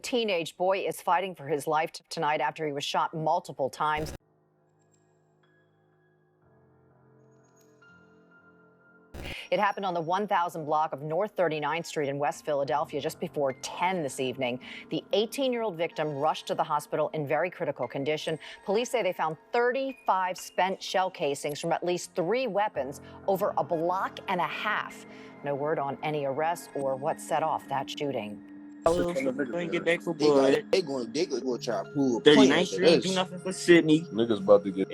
teenage boy is fighting for his life tonight after he was shot multiple times. It happened on the 1000 block of North 39th Street in West Philadelphia just before 10 this evening. The 18-year-old victim rushed to the hospital in very critical condition. Police say they found 35 spent shell casings from at least 3 weapons over a block and a half. No word on any arrests or what set off that shooting. Get back for blood. They going to try to pull 39th Street, do nothing for Sydney. Niggas about to get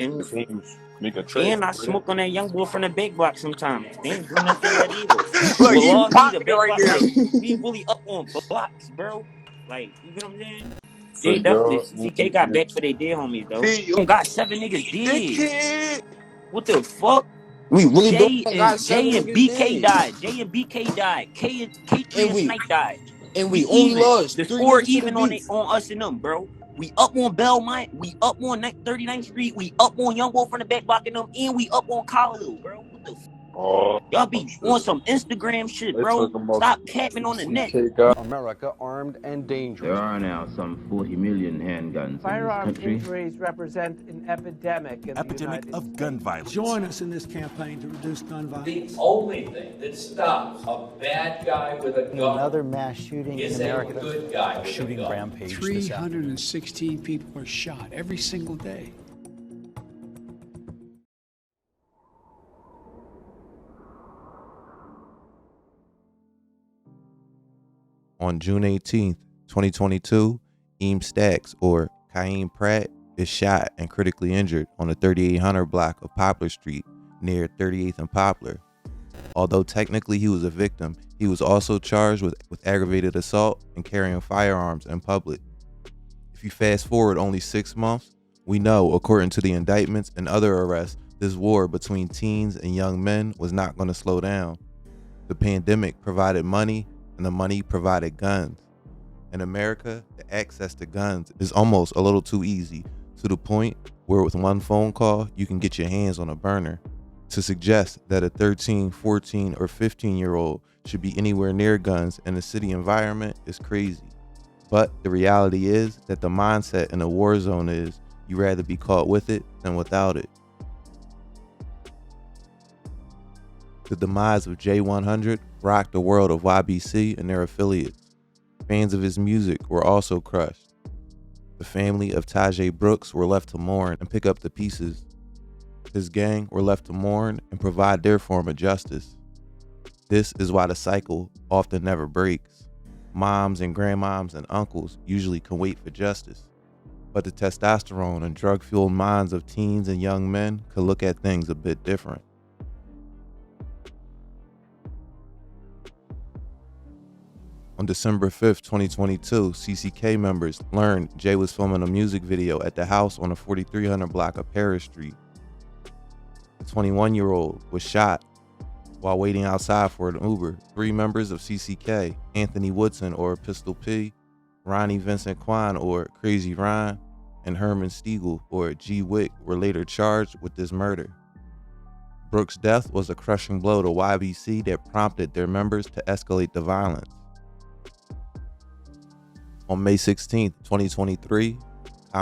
make a trade. And I smoke on that young boy from the big block sometimes. They ain't do nothing that either. Look, you popping right now. We really up on blocks, bro. Like, you get what I'm saying? They definitely, CK got back for their dead homies, though. We got 7 niggas dead. What the fuck? We really Jay and BK died. Jay and BK died. K3 and Snake died. And we only lost. The score even on us and them, bro. We up on Belmont. We up on 39th Street. We up on Young Wolf from the back block and them. And we up on Colorado, bro. What the fuck? Y'all be on some Instagram shit, bro. Stop capping on the net. America armed and dangerous. There are now some 40 million handguns. Firearm in this country. injuries represent an epidemic in the United of States. gun violence. Join us in this campaign to reduce gun violence. The only thing that stops a bad guy with a gun, another mass shooting is in America, a good guy with shooting a gun. rampage. 316 people are shot every single day. On June 18th, 2022, Eam Stacks, or Kaim Pratt, is shot and critically injured on the 3800 block of Poplar Street near 38th and Poplar. Although technically he was a victim, he was also charged with aggravated assault and carrying firearms in public. If you fast forward only 6 months, we know, according to the indictments and other arrests, this war between teens and young men was not going to slow down. The pandemic provided money, and the money provided guns. In America, the access to guns is almost a little too easy, to the point where with one phone call, you can get your hands on a burner. To suggest that a 13, 14, or 15-year-old should be anywhere near guns in a city environment is crazy. But the reality is that the mindset in a war zone is you'd rather be caught with it than without it. The demise of J100 rocked the world of YBC and their affiliates. Fans of his music were also crushed. The family of Tajay Brooks were left to mourn and pick up the pieces. His gang were left to mourn and provide their form of justice. This is why the cycle often never breaks. Moms and grandmoms and uncles usually can wait for justice, but the testosterone and drug-fueled minds of teens and young men could look at things a bit different. On December 5th, 2022, CCK members learned Jay was filming a music video at the house on the 4300 block of Paris Street. The 21-year-old was shot while waiting outside for an Uber. 3 members of CCK, Anthony Woodson or Pistol P, Ronnie Vincent Quan or Crazy Ryan, and Herman Stiegel or G Wick were later charged with this murder. Brooks' death was a crushing blow to YBC that prompted their members to escalate the violence. On May 16, 2023,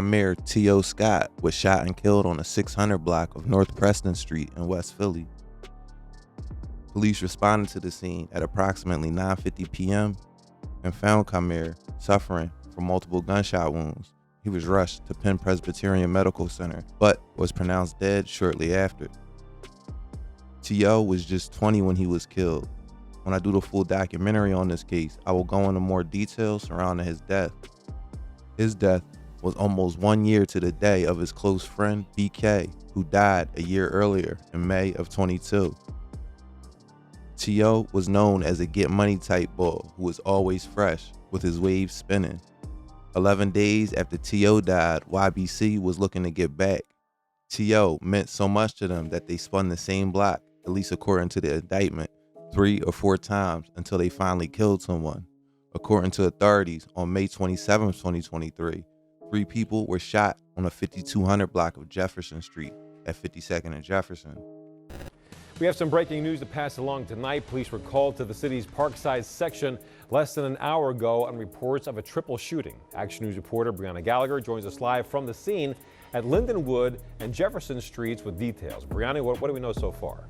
Mayor Tio Scott was shot and killed on the 600 block of North Preston Street in West Philly. Police responded to the scene at approximately 9:50 p.m. and found Mayor suffering from multiple gunshot wounds. He was rushed to Penn Presbyterian Medical Center, but was pronounced dead shortly after. Tio was just 20 when he was killed. When I do the full documentary on this case, I will go into more details surrounding his death. His death was almost 1 year to the day of his close friend BK, who died a year earlier in May of 22. Tio was known as a get money type bull who was always fresh with his waves spinning. 11 days after Tio died, YBC was looking to get back. Tio meant so much to them that they spun the same block, at least according to the indictment, 3 or 4 times until they finally killed someone. According to authorities, on May 27, 2023, 3 people were shot on the 5200 block of Jefferson Street at 52nd and Jefferson. We have some breaking news to pass along tonight. Police were called to the city's Parkside section less than an hour ago on reports of a triple shooting. Action News reporter Brianna Gallagher joins us live from the scene at Lindenwood and Jefferson Streets with details. Brianna, what do we know so far?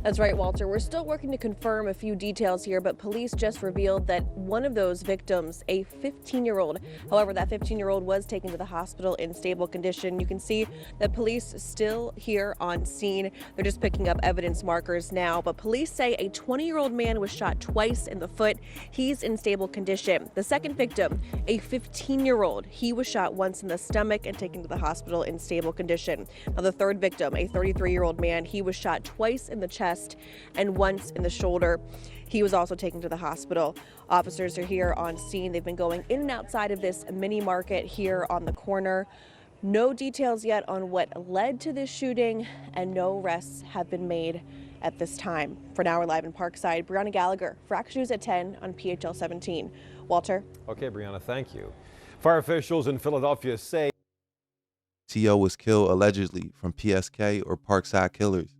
That's right, Walter. We're still working to confirm a few details here, but police just revealed that one of those victims, a 15-year-old, however, that 15-year-old was taken to the hospital in stable condition. You can see that police still here on scene. They're just picking up evidence markers now, but police say a 20-year-old man was shot twice in the foot. He's in stable condition. The second victim, a 15-year-old, he was shot once in the stomach and taken to the hospital in stable condition. Now, the third victim, a 33-year-old man, he was shot twice in the chest and once in the shoulder. He was also taken to the hospital. Officers are here on scene. They've been going in and outside of this mini market here on the corner. No details yet on what led to this shooting, and no arrests have been made at this time. For now, we're live in Parkside. Brianna Gallagher for Action News at 10 on PHL 17. Walter. Okay, Brianna, thank you. Fire officials in Philadelphia say Tio was killed allegedly from PSK or Parkside killers,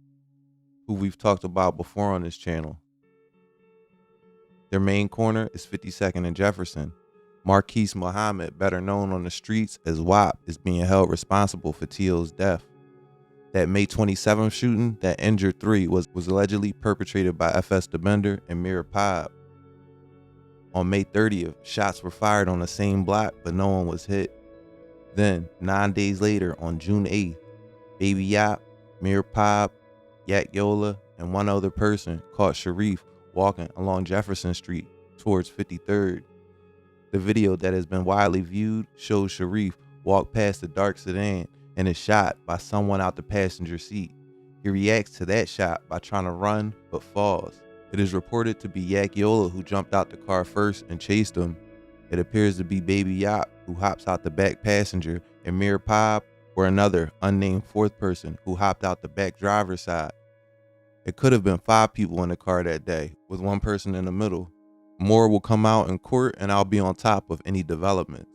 who we've talked about before on this channel. Their main corner is 52nd and Jefferson. Marquise Muhammad, better known on the streets as WAP, is being held responsible for Tio's death. That May 27th shooting that injured 3 was allegedly perpetrated by FS DeBender and Mir Pob. On May 30th, shots were fired on the same block, but no one was hit. Then, 9 days later, on June 8th, Baby Yap, Mir Pob, Yak Yola, and one other person caught Sharief walking along Jefferson Street towards 53rd. The video that has been widely viewed shows Sharief walk past the dark sedan and is shot by someone out the passenger seat. He reacts to that shot by trying to run but falls. It is reported to be Yak Yola who jumped out the car first and chased him. It appears to be Baby Yap who hops out the back passenger, and Mir Pob or another unnamed fourth person who hopped out the back driver's side. It could have been 5 people in the car that day, with one person in the middle. More will come out in court, and I'll be on top of any developments.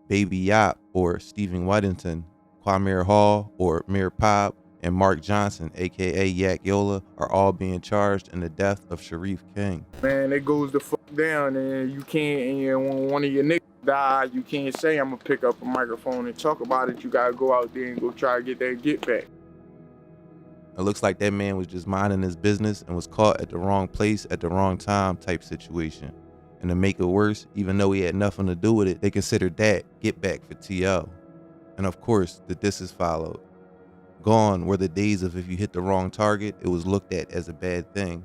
Baby Yap or Stephen Weddington, Kwame Hall or Mir Pob, and Mark Johnson, aka Yak Yola, are all being charged in the death of Sharief King. Man, it goes the fuck down, and you can't, and when one of your niggas die, you can't say I'm gonna pick up a microphone and talk about it. You gotta go out there and go try to get that get back. It looks like that man was just minding his business and was caught at the wrong place at the wrong time type situation. And to make it worse, even though he had nothing to do with it, they considered that get back for T.O. And of course, the disses followed. Gone were the days of if you hit the wrong target, it was looked at as a bad thing.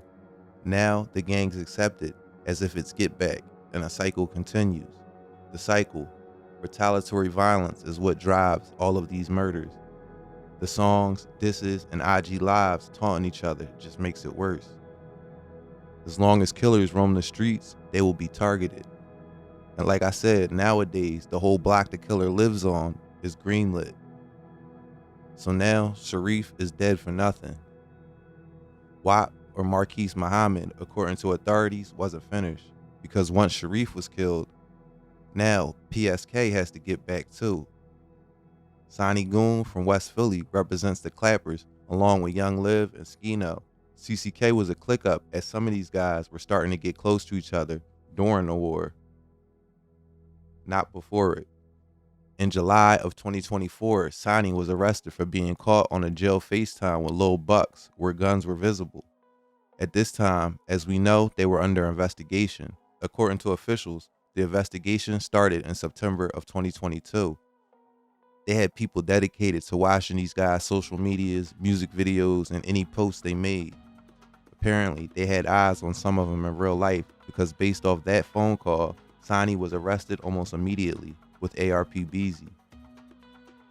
Now, the gangs accept it as if it's get back, and a cycle continues. The cycle, retaliatory violence, is what drives all of these murders. The songs, disses, and IG lives taunting each other just makes it worse. As long as killers roam the streets, they will be targeted. And like I said, nowadays, the whole block the killer lives on is greenlit. So now, Sharief is dead for nothing. WAP, or Marquise Muhammad, according to authorities, wasn't finished, because once Sharief was killed, now PSK has to get back too. Sonny Goon from West Philly represents the Clappers, along with Young Liv and Skino. CCK was a click up, as some of these guys were starting to get close to each other during the war, not before it. In July of 2024, Sonny was arrested for being caught on a jail FaceTime with Lil Bucks, where guns were visible. At this time, as we know, they were under investigation. According to officials, the investigation started in September of 2022. They had people dedicated to watching these guys' social medias, music videos, and any posts they made. Apparently, they had eyes on some of them in real life, because based off that phone call, Sonny was arrested almost immediately with ARP-BZ.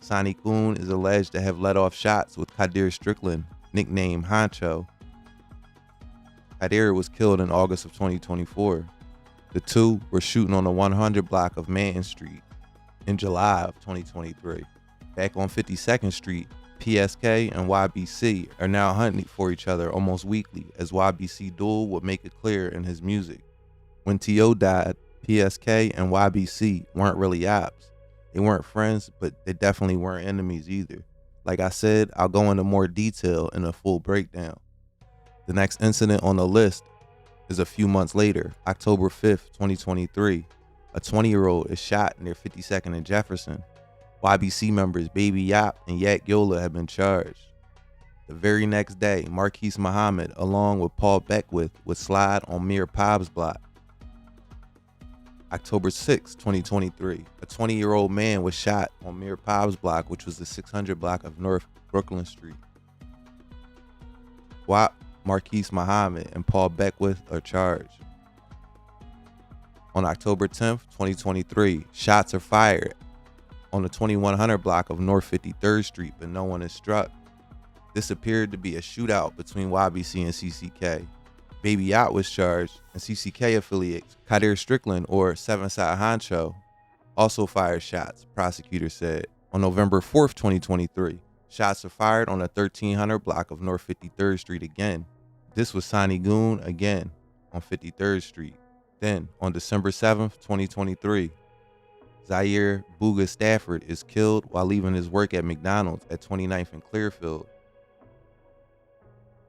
Sonny Goon is alleged to have let off shots with Kadir Strickland, nicknamed Honcho. Kadir was killed in August of 2024. The two were shooting on the 100 block of Manton Street in July of 2023. Back on 52nd Street, PSK and YBC are now hunting for each other almost weekly, as YBC Duel would make it clear in his music. When T.O. died, PSK and YBC weren't really ops. They weren't friends, but they definitely weren't enemies either. Like I said, I'll go into more detail in a full breakdown. The next incident on the list is a few months later, October 5th, 2023. A 20-year-old is shot near 52nd and Jefferson. YBC members Baby Yap and Yak Yola have been charged. The very next day, Marquise Muhammad, along with Paul Beckwith, would slide on Mir Pob's block. October 6, 2023, a 20-year-old man was shot on Mir Pob's block, which was the 600 block of North Brooklyn Street. WAP, Marquise Muhammad, and Paul Beckwith are charged. On October 10, 2023, shots are fired on the 2100 block of North 53rd Street, but no one is struck. This appeared to be a shootout between YBC and CCK. Baby Yacht was charged, and CCK affiliate Kadir Strickland, or Seven Side Honcho, also fired shots, prosecutors said. On November 4th, 2023, shots are fired on the 1300 block of North 53rd Street again. This was Sonny Goon again on 53rd Street. Then, on December 7th, 2023, Zyir Booga Stafford is killed while leaving his work at McDonald's at 29th and Clearfield.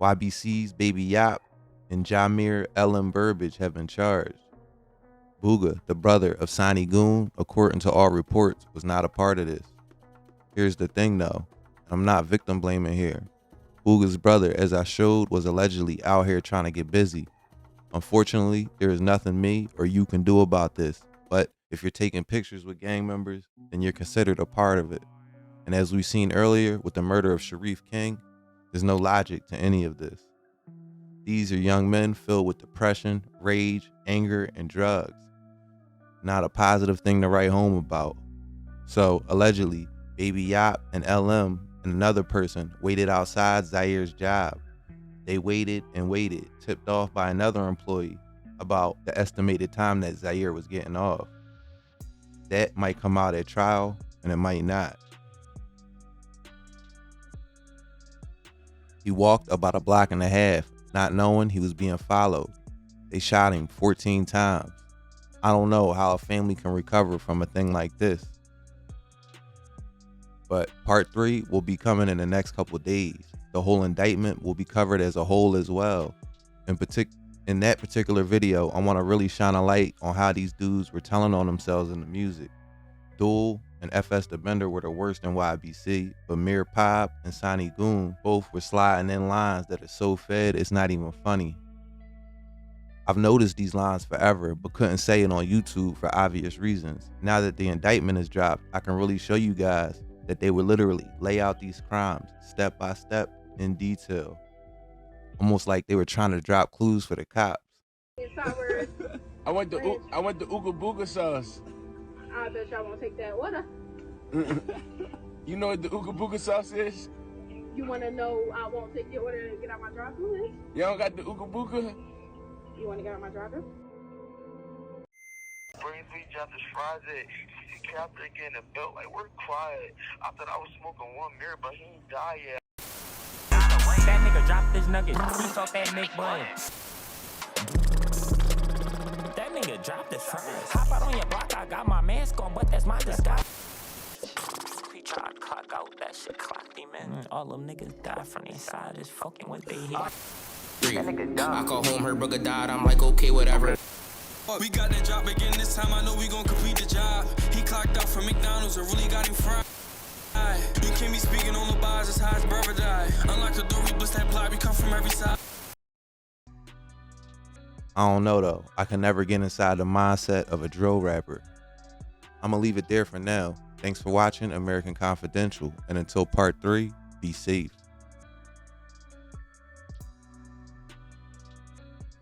YBC's Baby Yap and Jamir Ellen Burbage have been charged. Bugga, the brother of Sonny Goon, according to all reports, was not a part of this. Here's the thing though, I'm not victim blaming here. Bugga's brother, as I showed, was allegedly out here trying to get busy. Unfortunately, there is nothing me or you can do about this, but if you're taking pictures with gang members, then you're considered a part of it. And as we've seen earlier with the murder of Sharief King, there's no logic to any of this. These are young men filled with depression, rage, anger, and drugs. Not a positive thing to write home about. So, allegedly, Baby Yap and LM and another person waited outside Zair's job. They waited and waited, tipped off by another employee about the estimated time that Zire was getting off. That might come out at trial, and it might not. He walked about a block and a half, not knowing he was being followed. They shot him 14 times. I don't know how a family can recover from a thing like this. But part 3 will be coming in the next couple days. The whole indictment will be covered as a whole as well. In that particular video, I want to really shine a light on how these dudes were telling on themselves in the music. Duel and FS the Bender were the worst in YBC, but Mir Pob and Sonny Goon both were sliding in lines that are so fed it's not even funny. I've noticed these lines forever, but couldn't say it on YouTube for obvious reasons. Now that the indictment is dropped, I can really show you guys that they would literally lay out these crimes step by step in detail. Almost like they were trying to drop clues for the cops. I want the Ooga Booga sauce. I bet y'all won't take that water. You know what the Ooga Booga sauce is? You want to know I won't take your order and get out my drive-thru? You don't got the Ooga Booga? You want to get out my drive-thru? Brainly dropped his fries at Captain again and felt like we're quiet. I thought I was smoking one mirror, but he ain't died yet. That nigga dropped his nugget. He felt that Nick Bud. That nigga dropped his fries. Hop out on your block, I got my mask on, but that's my disguise. He tried to clock out, that shit clocked him, man. All them niggas died from the inside, just fucking with their head. I call home, her brother died, I'm like, okay, whatever. We got that drop again this time, I know we gon' complete the job. He clocked out from McDonald's, I really got him fried. You can't be speaking on the bars, that's how his brother died. Unlock the door, we bust that block, we come from every side. I don't know though, I can never get inside the mindset of a drill rapper. I'm gonna leave it there for now. Thanks for watching American Confidential, and until part 3, be safe.